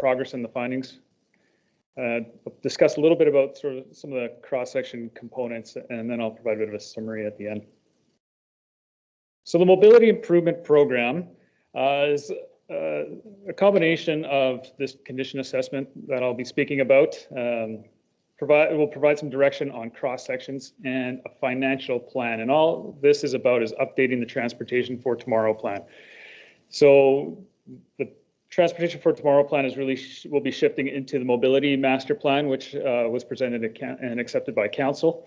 progress and the findings. Discuss a little bit about sort of some of the cross-section components, and then I'll provide a bit of a summary at the end. So the Mobility Improvement Program is a combination of this condition assessment that I'll be speaking about. It will provide some direction on cross-sections and a financial plan. And all this is about is updating the Transportation for Tomorrow plan. So the Transportation for Tomorrow plan is really will be shifting into the Mobility Master Plan, which was presented and accepted by Council.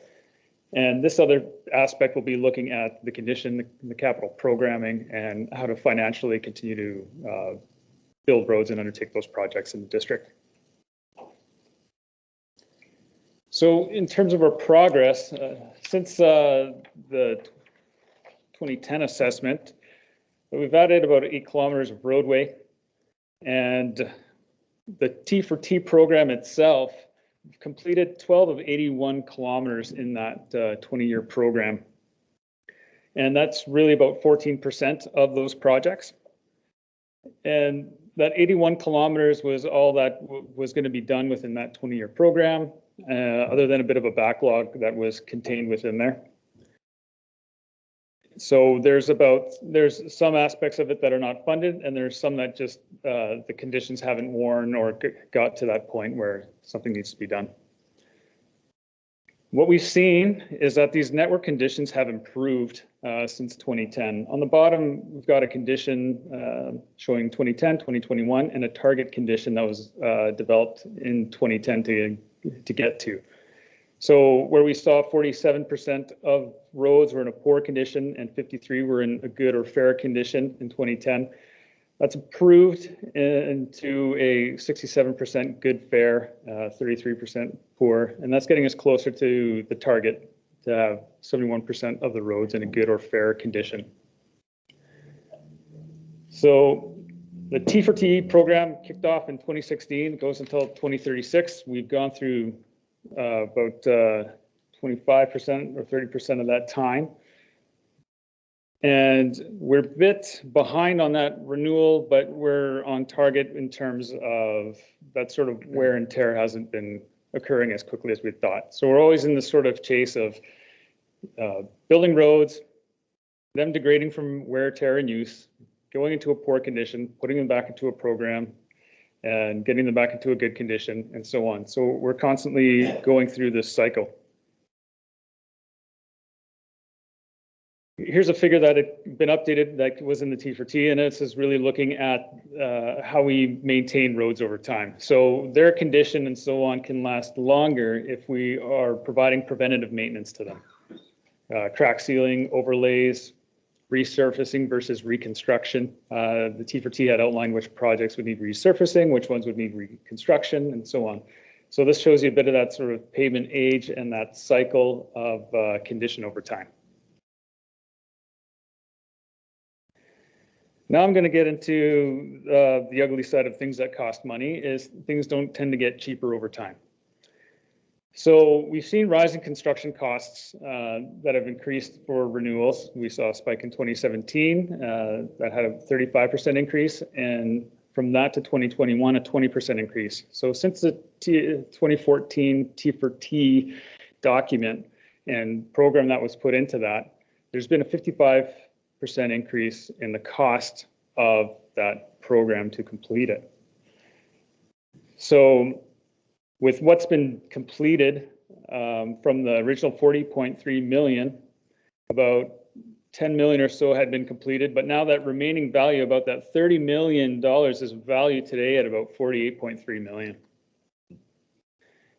And this other aspect will be looking at the condition, the capital programming, and how to financially continue to build roads and undertake those projects in the district. So in terms of our progress, since the 2010 assessment, we've added about 8 kilometers of roadway, and the T4T program itself completed 12 of 81 kilometers in that 20-year program. And that's really about 14% of those projects. And that 81 kilometers was all that was going to be done within that 20-year program, other than a bit of a backlog that was contained within there. So there's some aspects of it that are not funded, and there's some that just the conditions haven't worn or got to that point where something needs to be done. What we've seen is that these network conditions have improved since 2010. On the bottom, we've got a condition showing 2010, 2021, and a target condition that was developed in 2010 to get to. So where we saw 47% of roads were in a poor condition and 53 were in a good or fair condition in 2010, that's improved into a 67% good fair, 33% poor, and that's getting us closer to the target to have 71% of the roads in a good or fair condition. So the T4T program kicked off in 2016, goes until 2036. We've gone through about 25% or 30% of that time. And we're a bit behind on that renewal, but we're on target in terms of that sort of wear and tear hasn't been occurring as quickly as we thought. So we're always in this sort of chase of building roads, them degrading from wear, tear, and use, going into a poor condition, putting them back into a program, and getting them back into a good condition, and so on. So we're constantly going through this cycle. Here's a figure that had been updated that was in the T4T, and this is really looking at how we maintain roads over time. So their condition and so on can last longer if we are providing preventative maintenance to them. Crack sealing, overlays, resurfacing versus reconstruction. The T4T had outlined which projects would need resurfacing, which ones would need reconstruction, and so on. So this shows you a bit of that sort of pavement age and that cycle of condition over time. Now I'm going to get into the ugly side of things that cost money, is things don't tend to get cheaper over time. So we've seen rising construction costs that have increased for renewals. We saw a spike in 2017 that had a 35% increase, and from that to 2021, a 20% increase. So since the 2014 T4T document and program that was put into that, there's been a 55% increase in the cost of that program to complete it. So with what's been completed from the original 40.3 million, about 10 million or so had been completed, but now that remaining value, about that $30 million is valued today at about 48.3 million.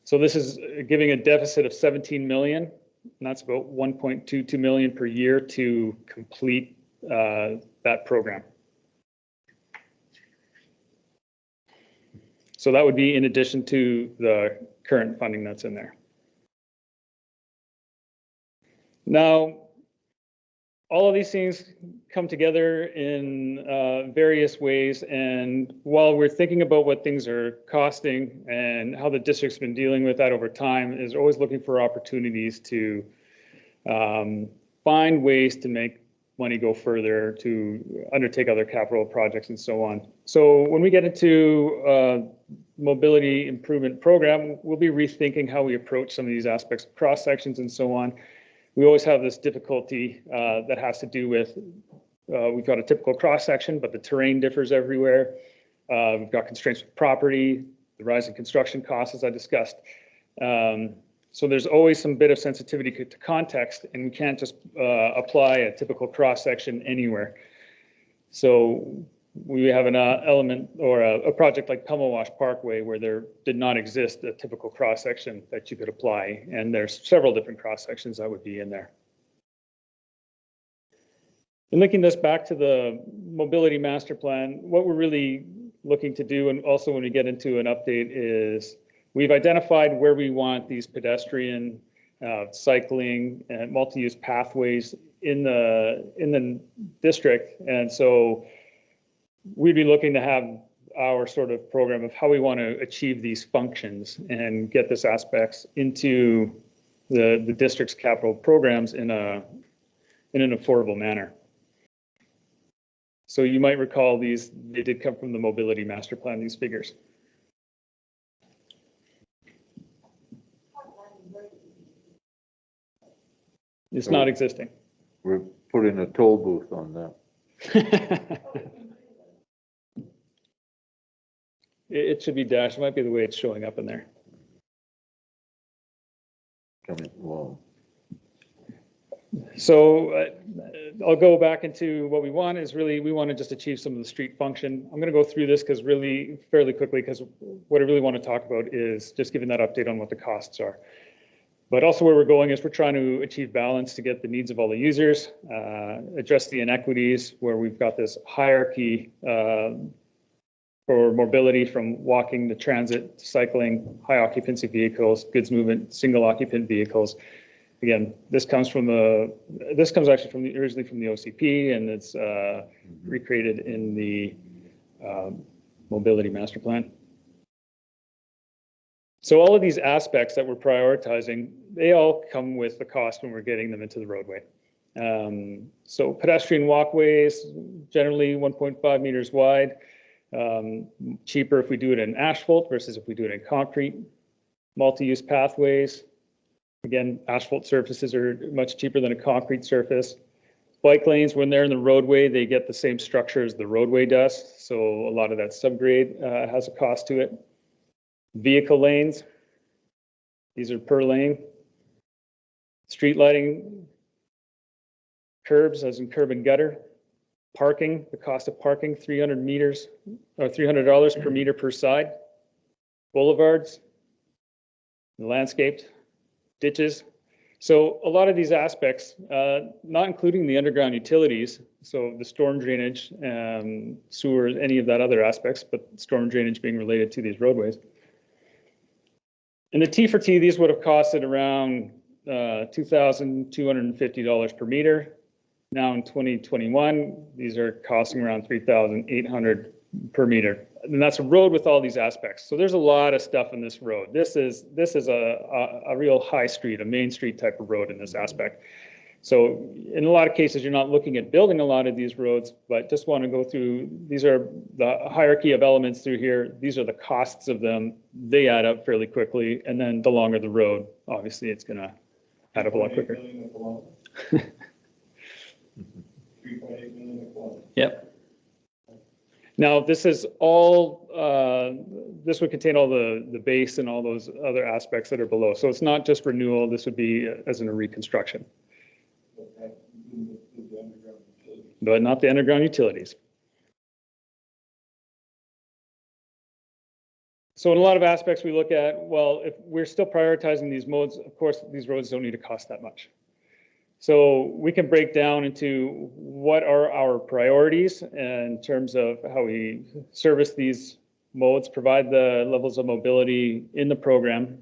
So this is giving a deficit of 17 million, and that's about 1.22 million per year to complete that program. So that would be in addition to the current funding that's in there. Now, all of these things come together in various ways, and while we're thinking about what things are costing and how the district's been dealing with that over time, is always looking for opportunities to find ways to make money go further, to undertake other capital projects and so on. So when we get into mobility improvement program, we'll be rethinking how we approach some of these aspects of cross sections and so on. We always have this difficulty that has to do with, we've got a typical cross section, but the terrain differs everywhere. We've got constraints with property, the rise in construction costs, as I discussed. So there's always some bit of sensitivity to context, and we can't just apply a typical cross section anywhere. So we have an element or a project like Pelmawash Parkway where there did not exist a typical cross section that you could apply, and there's several different cross sections that would be in there. And linking this back to the mobility master plan, what we're really looking to do, and also when we get into an update, is we've identified where we want these pedestrian, cycling, and multi-use pathways in the district, and so we'd be looking to have our sort of program of how we want to achieve these functions and get this aspects into the district's capital programs in an affordable manner. So you might recall these, they did come from the mobility master plan, these figures. It's not existing. We're putting a toll booth on that. It should be dashed. It might be the way it's showing up in there. Well, so I'll go back into what we want is really, we want to just achieve some of the street function. I'm going to go through this because really fairly quickly, because what I really want to talk about is just giving that update on what the costs are. But also where we're going is we're trying to achieve balance to get the needs of all the users, address the inequities where we've got this hierarchy for mobility from walking to transit, to cycling, high occupancy vehicles, goods movement, single occupant vehicles. Again, this comes actually originally from the OCP, and it's recreated in the mobility master plan. So all of these aspects that we're prioritizing, they all come with the cost when we're getting them into the roadway. So pedestrian walkways, generally 1.5 meters wide. Cheaper if we do it in asphalt versus if we do it in concrete. Multi-use pathways. Again, asphalt surfaces are much cheaper than a concrete surface. Bike lanes, when they're in the roadway, they get the same structure as the roadway does. So a lot of that subgrade has a cost to it. Vehicle lanes, these are per lane. Street lighting, curbs, as in curb and gutter. Parking, the cost of parking, $300 per meter per side. Boulevards, landscaped, ditches. So a lot of these aspects, not including the underground utilities, so the storm drainage, sewers, any of that other aspects, but storm drainage being related to these roadways. And the T for T, these would have costed around $2,250 per meter. Now in 2021, these are costing around $3,800 per meter. And that's a road with all these aspects. So there's a lot of stuff in this road. This is a real high street, a main street type of road in this aspect. So in a lot of cases, you're not looking at building a lot of these roads, but just want to go through, these are the hierarchy of elements through here. These are the costs of them. They add up fairly quickly. And then the longer the road, obviously it's going to add up a lot quicker. Yep. Now, this is all, this would contain all the base and all those other aspects that are below. So it's not just renewal. This would be as in a reconstruction. But not the underground utilities. So in a lot of aspects we look at, well, if we're still prioritizing these modes, of course, these roads don't need to cost that much. So we can break down into what are our priorities in terms of how we service these modes, provide the levels of mobility in the program,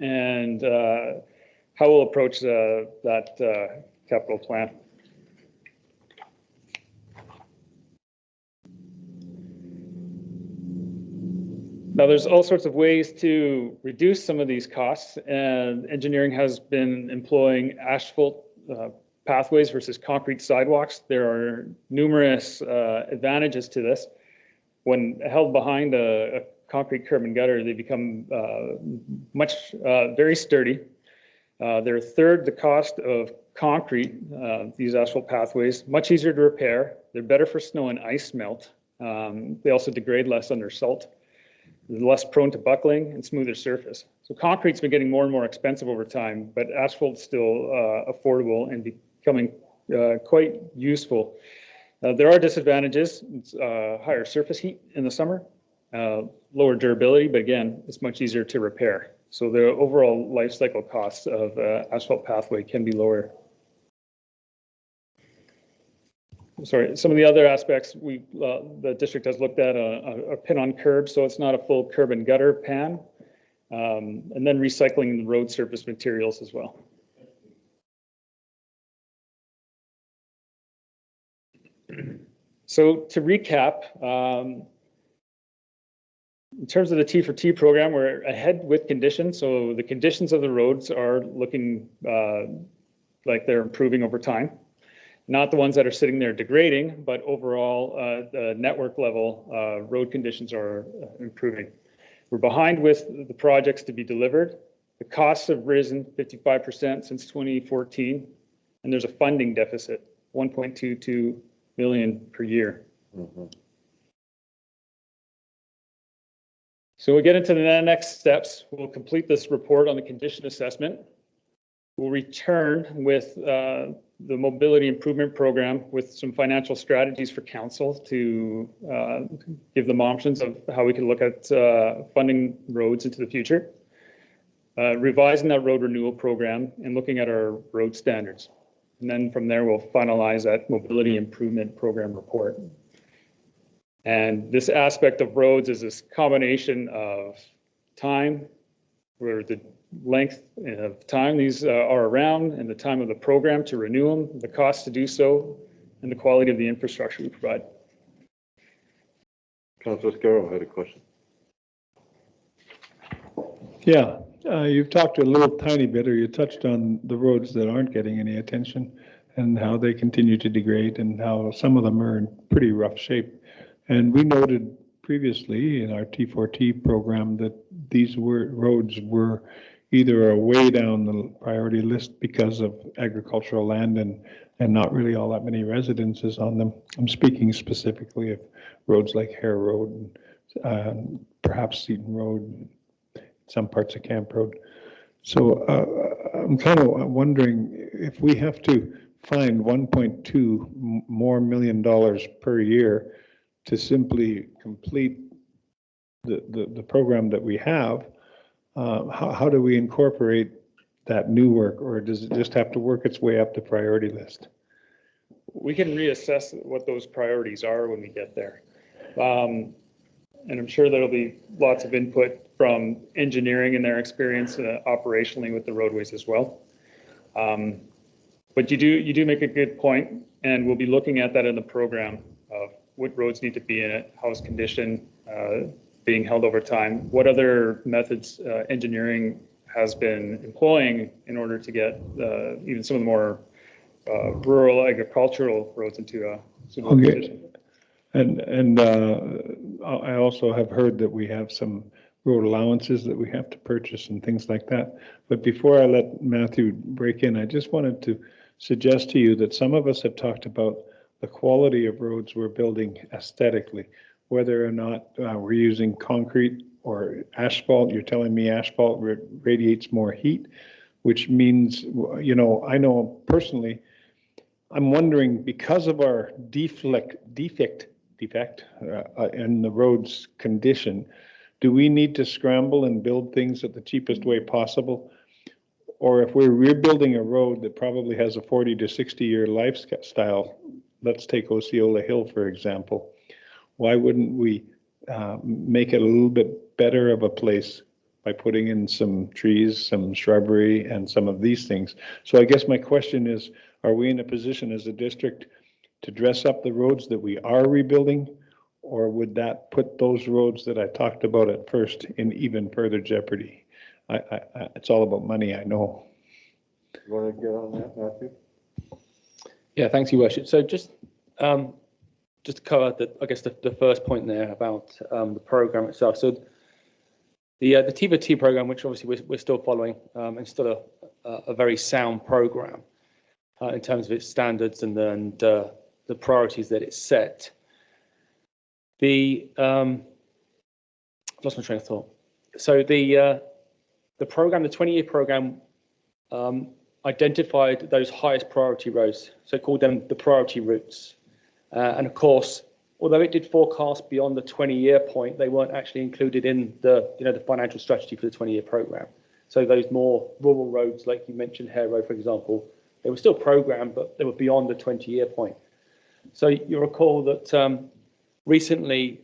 and how we'll approach that capital plan. Now, there's all sorts of ways to reduce some of these costs, and engineering has been employing asphalt pathways versus concrete sidewalks. There are numerous advantages to this. When held behind a concrete curb and gutter, they become very sturdy. They're a third the cost of concrete, these asphalt pathways, much easier to repair. They're better for snow and ice melt. They also degrade less under salt. They're less prone to buckling and smoother surface. So concrete's been getting more and more expensive over time, but asphalt's still affordable and becoming quite useful. There are disadvantages. It's, higher surface heat in the summer, lower durability, but again, it's much easier to repair. So the overall life cycle costs of asphalt pathway can be lower. Sorry, some of the other aspects the district has looked at a pin on curb, so it's not a full curb and gutter pan, and then recycling the road surface materials as well. So to recap, in terms of the T for T program, we're ahead with conditions. So the conditions of the roads are looking like they're improving over time. Not the ones that are sitting there degrading, but overall, the network level road conditions are improving. We're behind with the projects to be delivered. The costs have risen 55% since 2014, and there's a funding deficit, 1.22 million per year. Mm-hmm. So we'll get into the next steps. We'll complete this report on the condition assessment. We'll return with the mobility improvement program with some financial strategies for council to give them options of how we can look at funding roads into the future. Revising that road renewal program and looking at our road standards. And then from there, we'll finalize that mobility improvement program report. And this aspect of roads is this combination of time, where the length of time these are around, and the time of the program to renew them, the cost to do so, and the quality of the infrastructure we provide. Councillor Scarrow had a question. Yeah, you've talked a little tiny bit, or you touched on the roads that aren't getting any attention and how they continue to degrade and how some of them are in pretty rough shape. And we noted previously in our T4T program that these roads were either way down the priority list because of agricultural land and not really all that many residences on them. I'm speaking specifically of roads like Hare Road and perhaps Seaton Road, some parts of Camp Road. So I'm kind of wondering if we have to find $1.2 million per year to simply complete the program that we have, how do we incorporate that new work, or does it just have to work its way up the priority list? We can reassess what those priorities are when we get there. And I'm sure there'll be lots of input from engineering and their experience operationally with the roadways as well. But you do make a good point, and we'll be looking at that in the program of what roads need to be in it, how is condition being held over time, what other methods engineering has been employing in order to get even some of the more rural agricultural roads into suitable condition. And I also have heard that we have some road allowances that we have to purchase and things like that. But before I let Matthew break in, I just wanted to suggest to you that some of us have talked about the quality of roads we're building aesthetically, whether or not we're using concrete or asphalt. You're telling me asphalt radiates more heat, which means, you know, I know personally, I'm wondering, because of our defect in the road's condition, do we need to scramble and build things at the cheapest way possible? Or if we're rebuilding a road that probably has a 40 to 60 year lifestyle, let's take Osceola Hill, for example, why wouldn't we make it a little bit better of a place by putting in some trees, some shrubbery, and some of these things? So I guess my question is, are we in a position as a district to dress up the roads that we are rebuilding, or would that put those roads that I talked about at first in even further jeopardy? It's all about money, I know. You want to get on that, Matthew? Yeah, thanks, Your Worship. So just to cover I guess the first point there about the program itself. So The T program, which obviously we're still following, and still a very sound program in terms of its standards and the priorities that it's set. Lost my train of thought. So the program, the 20-year program, identified those highest priority roads, so called them the priority routes. And of course, although it did forecast beyond the 20-year point, they weren't actually included in the financial strategy for the 20-year program. So those more rural roads, like you mentioned, Hare Road, for example, they were still programmed, but they were beyond the 20-year point. So you recall that recently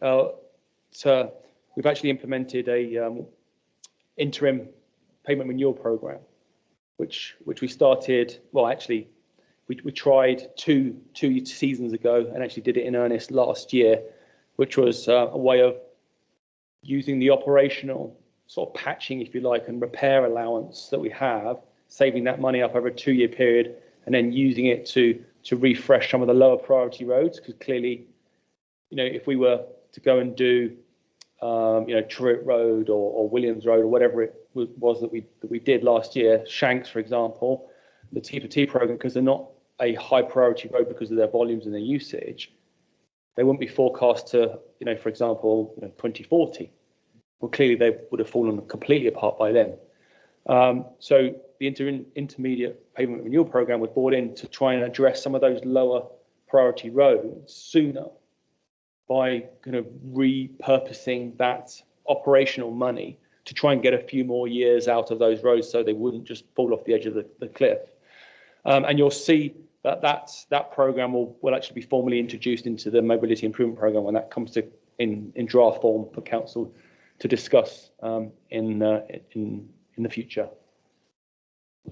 we've actually implemented a interim payment renewal program, which we started. Well, actually, we tried two seasons ago and actually did it in earnest last year, which was a way of using the operational sort of patching, if you like, and repair allowance that we have, saving that money up over a 2-year period, and then using it to refresh some of the lower priority roads. Because clearly, if we were to go and do Truett Road or Williams Road or whatever it was that we did last year, Shanks, for example, the T4T program, because they're not a high priority road because of their volumes and their usage, they wouldn't be forecast to, for example, 2040. Well, clearly they would have fallen completely apart by then. So the intermediate payment renewal program was brought in to try and address some of those lower priority roads sooner by kind of repurposing that operational money to try and get a few more years out of those roads so they wouldn't just fall off the edge of the cliff. And you'll see that program will actually be formally introduced into the mobility improvement program when that comes in draft form for council to discuss in the future.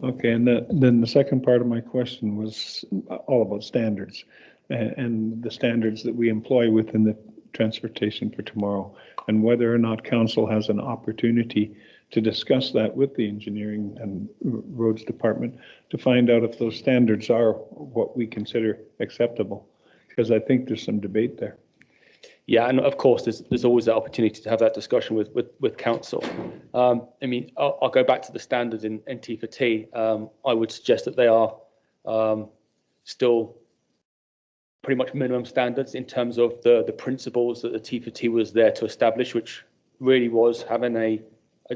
Okay, and then the second part of my question was all about standards and the standards that we employ within the Transportation for Tomorrow, and whether or not council has an opportunity to discuss that with the engineering and roads department to find out if those standards are what we consider acceptable, because I think there's some debate there. Yeah, and of course, there's always the opportunity to have that discussion with council. I mean, I'll go back to the standards in T4T. I would suggest that they are still pretty much minimum standards in terms of the principles that the T4T was there to establish, which really was having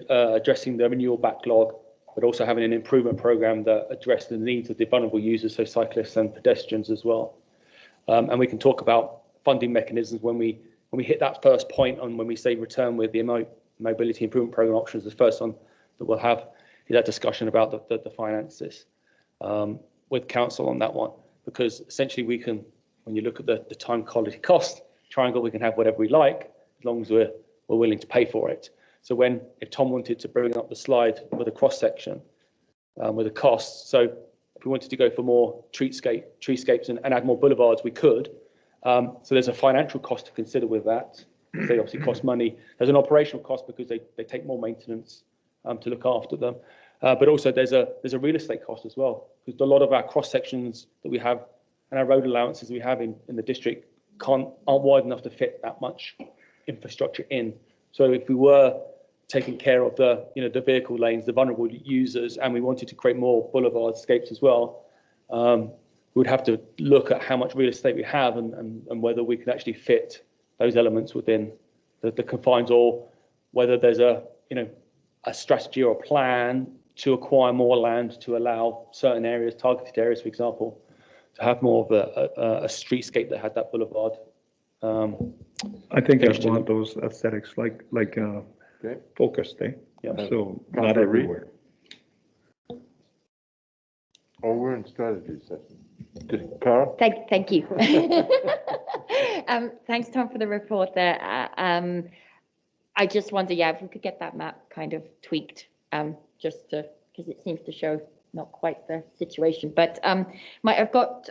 addressing the renewal backlog, but also having an improvement program that addressed the needs of the vulnerable users, so cyclists and pedestrians as well. And we can talk about funding mechanisms when we hit that first point on when we say return with the mobility improvement program options. The first one that we'll have is that discussion about the finances with council on that one, because essentially we can, when you look at the time quality cost triangle, we can have whatever we like as long as we're willing to pay for it. So if Tom wanted to bring up the slide with a cross section with the costs, so if we wanted to go for more treescapes and add more boulevards, we could. So there's a financial cost to consider with that. They obviously cost money. There's an operational cost because they take more maintenance to look after them. But also there's a real estate cost as well, because a lot of our cross sections that we have and our road allowances we have in the district aren't wide enough to fit that much infrastructure in. So if we were taking care of the vehicle lanes, the vulnerable users, and we wanted to create more boulevard escapes as well, we would have to look at how much real estate we have and whether we can actually fit those elements within the confines, or whether there's a strategy or a plan to acquire more land to allow certain areas, targeted areas, for example, to have more of a streetscape that had that boulevard. I think I want those aesthetics like focused, eh? Yeah. So not everywhere. Oh, we're in strategy session. Carl? Thank you. Thanks, Tom, for the report there. I just wonder, if we could get that map kind of tweaked, just because it seems to show not quite the situation. But I've got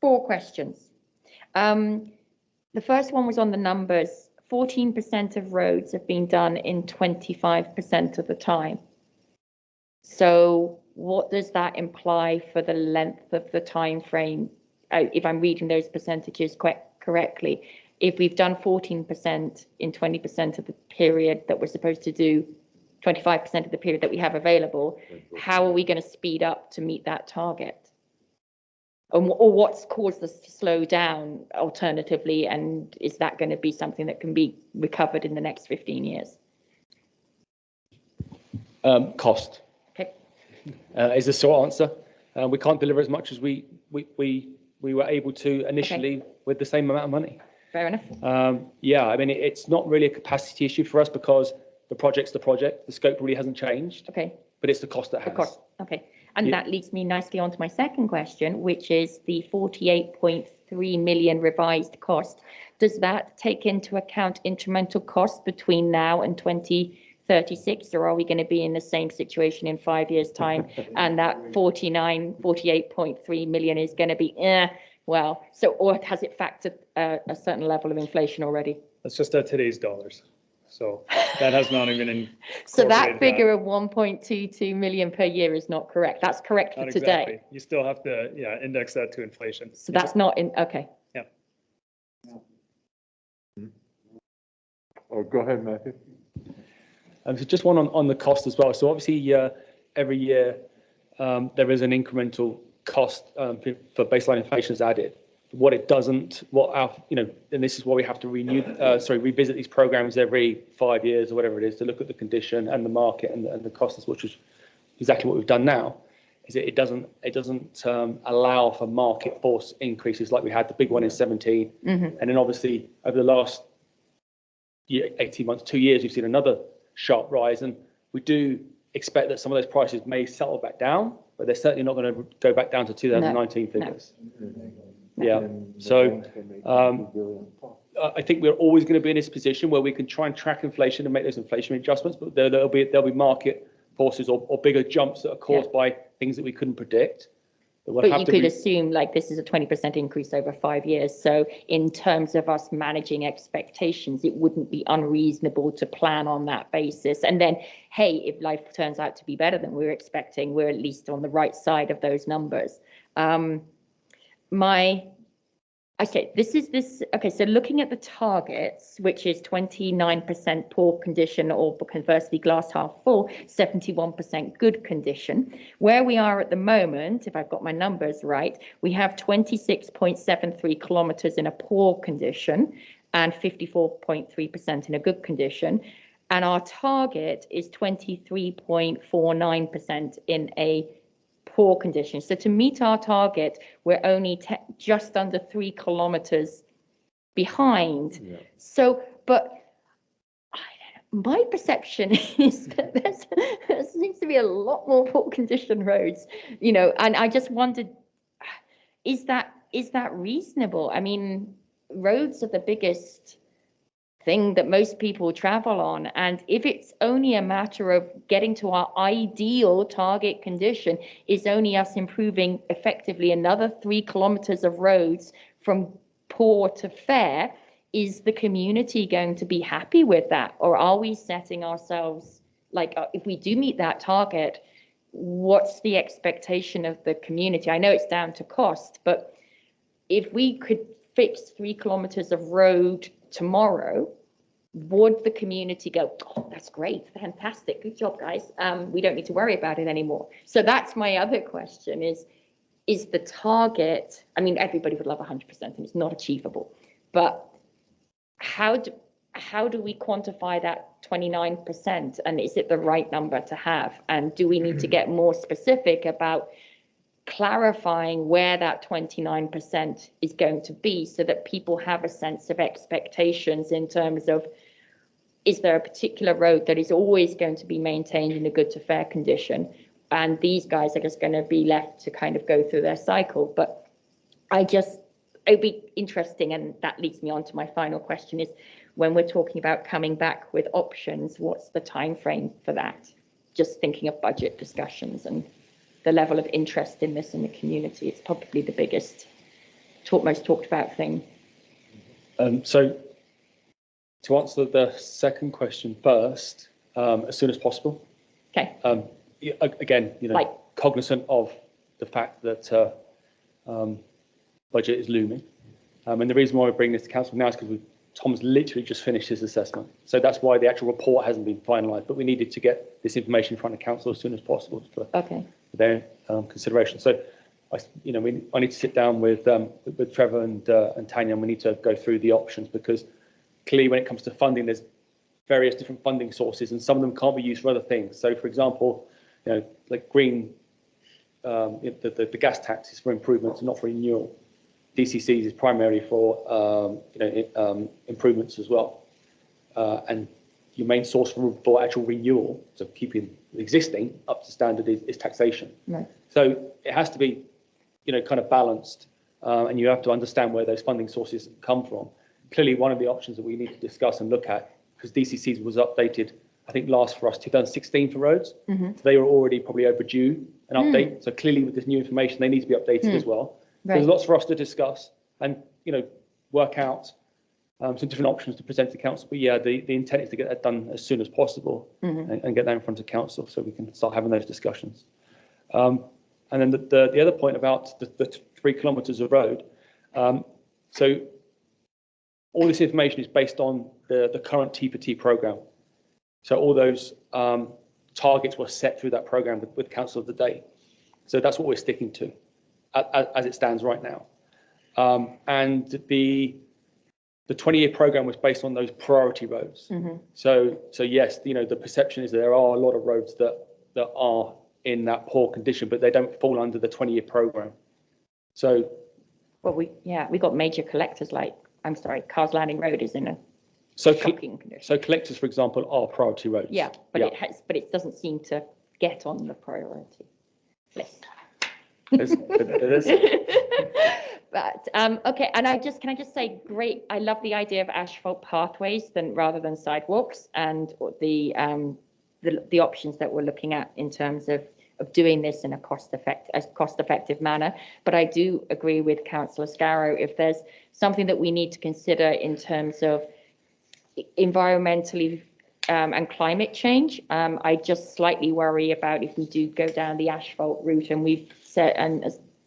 4 questions. The first one was on the numbers. 14% of roads have been done in 25% of the time. So what does that imply for the length of the time frame? If I'm reading those percentages correctly, if we've done 14% in 20% of the period that we're supposed to do, 25% of the period that we have available, how are we going to speed up to meet that target? Or what's caused us to slow down alternatively, and is that going to be something that can be recovered in the next 15 years? Cost. Okay. Is the short answer. We can't deliver as much as we were able to initially with the same amount of money. Fair enough. Yeah, I mean, it's not really a capacity issue for us because the project's the project. The scope really hasn't changed. Okay. But it's the cost that has. Of course. Okay. And that leads me nicely on to my second question, which is the 48.3 million revised cost. Does that take into account incremental costs between now and 2036, or are we going to be in the same situation in 5 years' time and that 48.3 million is going to be, or has it factored a certain level of inflation already? That's just at today's dollars. So that has not even in. So that figure of 1.22 million per year is not correct. That's correct for Not today. exactly. You still have to, index that to inflation. So that's not in, okay. Yeah. Oh, go ahead, Matthew. So just one on the cost as well. So obviously every year there is an incremental cost for baseline inflation is added. What it doesn't, and this is why we have to revisit these programs every 5 years or whatever it is to look at the condition and the market and the costs, which is exactly what we've done now. Is it doesn't allow for market force increases like we had the big one in 17, and then obviously over the last 18 months, 2 years, we've seen another sharp rise, and we do expect that some of those prices may settle back down, but they're certainly not going to go back down to 2019 figures. Yeah, so I think we're always going to be in this position where we can try and track inflation and make those inflationary adjustments, but there'll be market forces or bigger jumps that are caused by things that we couldn't predict. But you could assume like this is a 20% increase over 5 years. So in terms of us managing expectations, it wouldn't be unreasonable to plan on that basis. And then, hey, if life turns out to be better than we were expecting, we're at least on the right side of those numbers. So looking at the targets, which is 29% poor condition or conversely glass half full, 71% good condition. Where we are at the moment, if I've got my numbers right, we have 26.73 kilometers in a poor condition and 54.3% in a good condition. And our target is 23.49% in a poor condition. So to meet our target, we're only just under 3 kilometers behind. Yeah. So, but my perception is that there seems to be a lot more poor condition roads, and I just wondered, is that reasonable? I mean, roads are the biggest thing that most people travel on, and if it's only a matter of getting to our ideal target condition, is only us improving effectively another 3 kilometers of roads from poor to fair, is the community going to be happy with that? Or are we setting ourselves, like, if we do meet that target, what's the expectation of the community? I know it's down to cost, but if we could fix 3 kilometers of road tomorrow, would the community go, oh, that's great, fantastic, good job, guys, we don't need to worry about it anymore? So that's my other question is the target, I mean, everybody would love 100% and it's not achievable, but how do we quantify that 29%, and is it the right number to have? And do we need to get more specific about clarifying where that 29% is going to be so that people have a sense of expectations in terms of, is there a particular road that is always going to be maintained in a good to fair condition, and these guys are just going to be left to kind of go through their cycle? But it'd be interesting, and that leads me on to my final question, is when we're talking about coming back with options, what's the time frame for that? Just thinking of budget discussions and the level of interest in this in the community. It's probably the biggest, most talked about thing. So to answer the second question first, as soon as possible. Okay. Again, cognizant of the fact that budget is looming. And the reason why we bring this to council now is because Tom's literally just finished his assessment. So that's why the actual report hasn't been finalised, but we needed to get this information in front of council as soon as possible for Okay. their consideration. So, I need to sit down with Trevor and Tanya, and we need to go through the options, because clearly when it comes to funding, there's various different funding sources, and some of them can't be used for other things. So, for example, like green, the gas tax is for improvements and not for renewal. DCCs is primarily for improvements as well, and your main source for actual renewal, so keeping the existing up to standard, is taxation. Right. So it has to be, kind of balanced, and you have to understand where those funding sources come from. Clearly, one of the options that we need to discuss and look at, because DCCs was updated, I think last for us 2016 for roads, so they were already probably overdue an update. So clearly, with this new information, they need to be updated as well. So there's lots for us to discuss and work out some different options to present to council. But yeah, the intent is to get that done as soon as possible and get that in front of council so we can start having those discussions. And then the other point about the 3 kilometres of road. So all this information is based on the current T4T programme. So all those targets were set through that programme with council of the day. So that's what we're sticking to as it stands right now. And the 20-year programme was based on those priority roads. So yes, the perception is that there are a lot of roads that are in that poor condition, but they don't fall under the 20-year programme. So, well, we got major collectors like, Cars Landing Road is in a shocking condition. So collectors, for example, are priority roads. Yeah, but it doesn't seem to get on the priority list. It is. But okay, and can I just say, great. I love the idea of asphalt pathways rather than sidewalks, and the options that we're looking at in terms of doing this in a cost-effective manner. But I do agree with Councillor Scarrow, if there's something that we need to consider in terms of environmentally and climate change, I just slightly worry about if we do go down the asphalt route, and we've said, and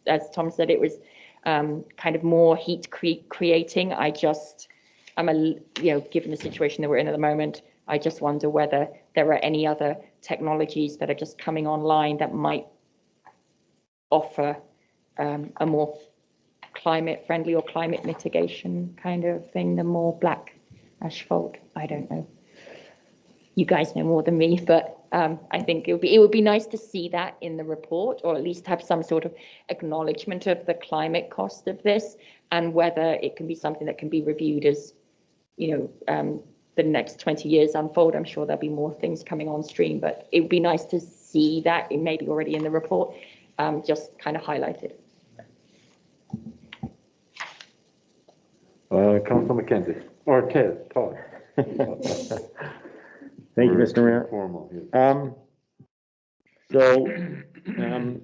as Tom said, it was kind of more heat creating. Given the situation that we're in at the moment, I just wonder whether there are any other technologies that are just coming online that might offer a more climate friendly or climate mitigation kind of thing than more black asphalt. I don't know. You guys know more than me, but I think it would be nice to see that in the report, or at least have some sort of acknowledgement of the climate cost of this, and whether it can be something that can be reviewed as, the next 20 years unfold. I'm sure there'll be more things coming on stream, but it would be nice to see that, maybe already in the report, just kind of highlighted. Councillor McKenzie, or Todd. Thank you, Mr. Mayor. Formal, yeah.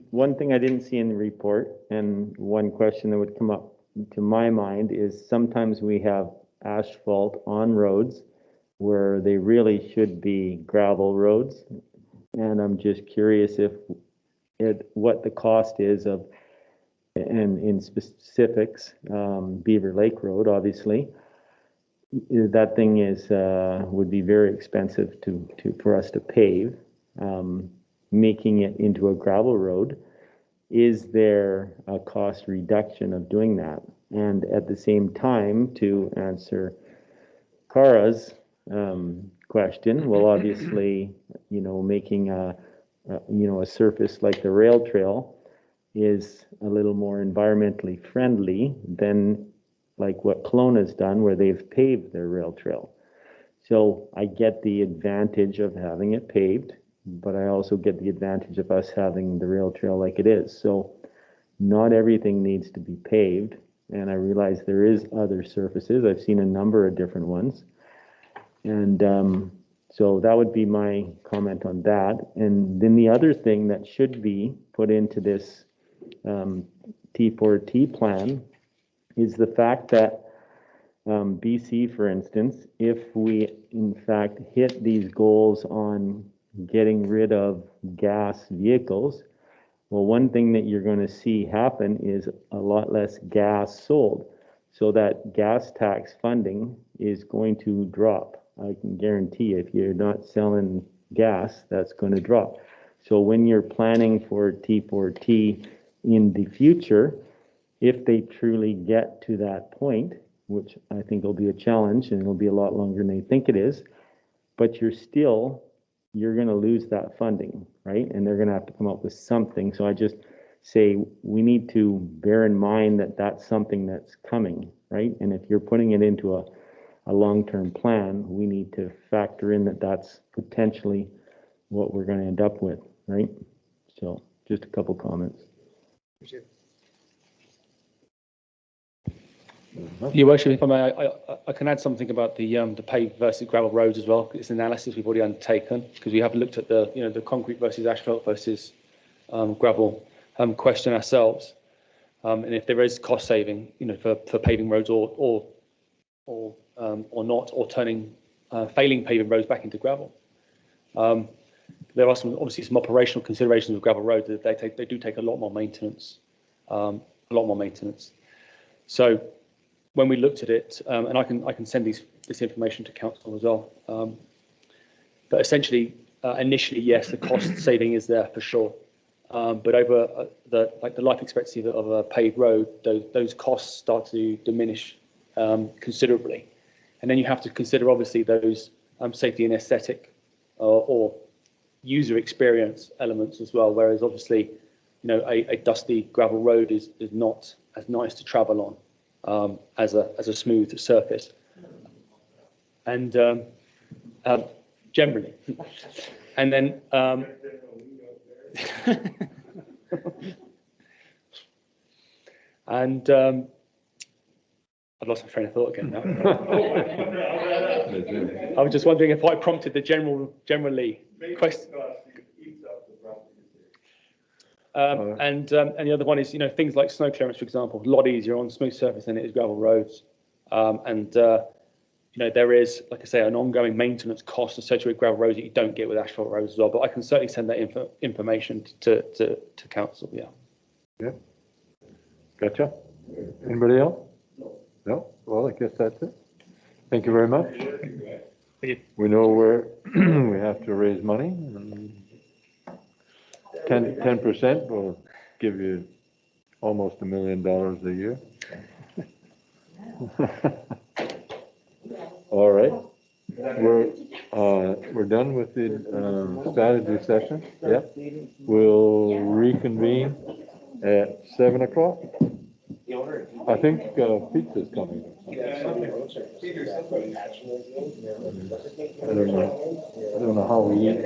One thing I didn't see in the report, and one question that would come up to my mind, is sometimes we have asphalt on roads where they really should be gravel roads. And I'm just curious what the cost is of, and in specifics, Beaver Lake Road, obviously. That thing would be very expensive for us to pave, making it into a gravel road. Is there a cost reduction of doing that? And at the same time, to answer Cara's question, well, obviously, making a surface like the rail trail is a little more environmentally friendly than like what Kelowna's done, where they've paved their rail trail. So I get the advantage of having it paved, but I also get the advantage of us having the rail trail like it is. So not everything needs to be paved, and I realize there is other surfaces. I've seen a number of different ones. And so that would be my comment on that. And then the other thing that should be put into this T4T plan is the fact that BC, for instance, if we in fact hit these goals on getting rid of gas vehicles, well, one thing that you're going to see happen is a lot less gas sold. So that gas tax funding is going to drop. I can guarantee if you're not selling gas, that's going to drop. So when you're planning for T4T in the future, if they truly get to that point, which I think will be a challenge and it'll be a lot longer than they think it is, but you're going to lose that funding, right? And they're going to have to come up with something. So I just say we need to bear in mind that that's something that's coming, right? And if you're putting it into a long-term plan, we need to factor in that that's potentially what we're going to end up with, right? So just a couple comments. Your worship, if I may, I can add something about the paved versus gravel roads as well. It's an analysis we've already undertaken because we have looked at the concrete versus asphalt versus gravel question ourselves. And if there is cost saving, for paving roads or not, or turning failing paving roads back into gravel. There are obviously some operational considerations of gravel roads that they do take a lot more maintenance, So when we looked at it, and I can send this information to council as well. But essentially, initially, yes, the cost saving is there for sure. But over the life expectancy of a paved road, those costs start to diminish considerably, and then you have to consider obviously those safety and aesthetic or user experience elements as well. Whereas obviously, a dusty gravel road is not as nice to travel on as a smooth surface, and generally, and then. And I've lost my train of thought again now. I was just wondering if I prompted the generally question. And the other one is, things like snow clearance, for example, a lot easier on smooth surface than it is gravel roads. There is, like I say, an ongoing maintenance cost associated with gravel roads that you don't get with asphalt roads as well. But I can certainly send that information to council. Yeah. Yeah. Gotcha. Anybody else? No? Well, I guess that's it. Thank you very much. We know where we have to raise money. 10% will give you almost $1 million a year. All right. We're done with the strategy session. Yeah. We'll reconvene at 7 o'clock. I think pizza's coming. I don't know how we eat.